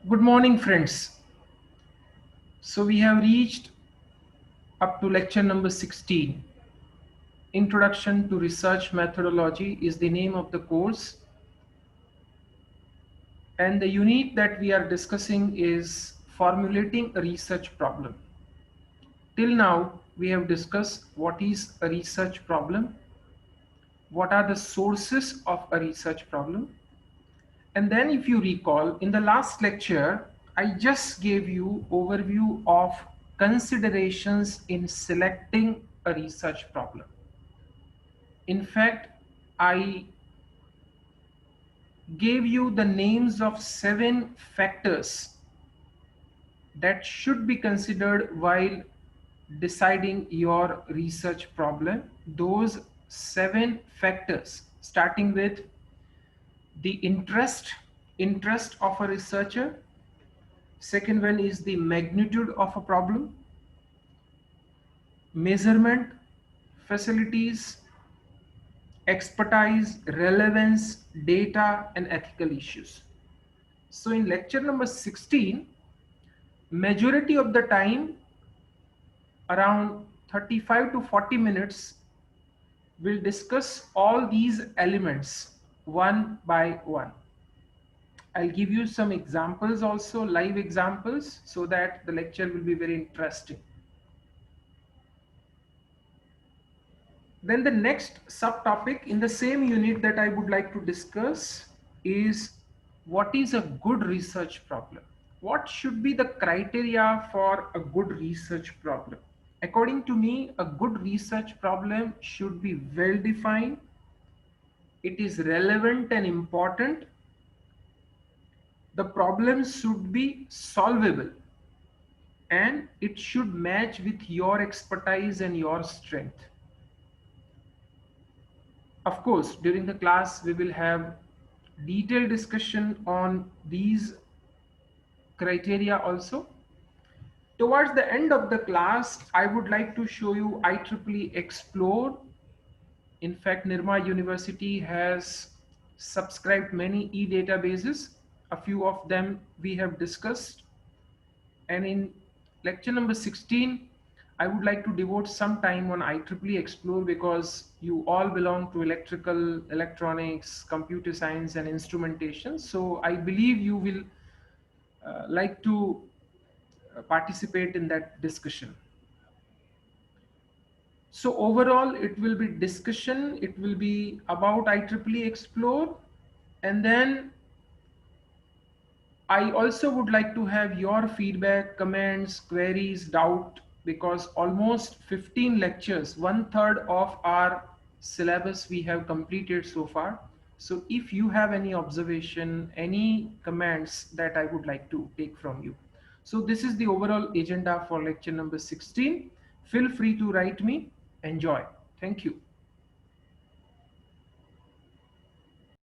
Good morning, friends. So we have reached up to lecture number 16. Introduction to Research Methodology is the name of the course, and the unit that we are discussing is formulating a research problem. Till now, we have discussed what is a research problem, what are the sources of a research problem, and then if you recall, in the last lecture, I just gave you overview of considerations in selecting a research problem. In fact, I gave you the names of 7 factors that should be considered while deciding your research problem. Those 7 factors, starting with the interest of a researcher. Second one is the magnitude of a problem, measurement, facilities, expertise, relevance, data, and ethical issues. So in lecture number 16, majority of the time, around 35 to 40 minutes, we'll discuss all these elements one by one. I'll give you some examples also, live examples, so that the lecture will be very interesting. Then the next subtopic in the same unit that I would like to discuss is what is a good research problem? What should be the criteria for a good research problem? According to me, a good research problem should be well defined, it is relevant and important, the problem should be solvable, and it should match with your expertise and your strength. Of course, during the class, we will have detailed discussion on these criteria also. Towards the end of the class, I would like to show you IEEE Explore. In fact, Nirma University has subscribed many e-databases. A few of them we have discussed. And in lecture number 16, I would like to devote some time on IEEE Explore because you all belong to electrical, electronics, computer science, and instrumentation. So I believe you will like to participate in that discussion. So overall, it will be discussion. It will be about IEEE Explore, and then I also would like to have your feedback, comments, queries, doubt, because almost 15 lectures, 1/3 of our syllabus we have completed so far. So if you have any observation, any comments that I would like to take from you. So this is the overall agenda for lecture number 16. Feel free to write me. Enjoy. Thank you.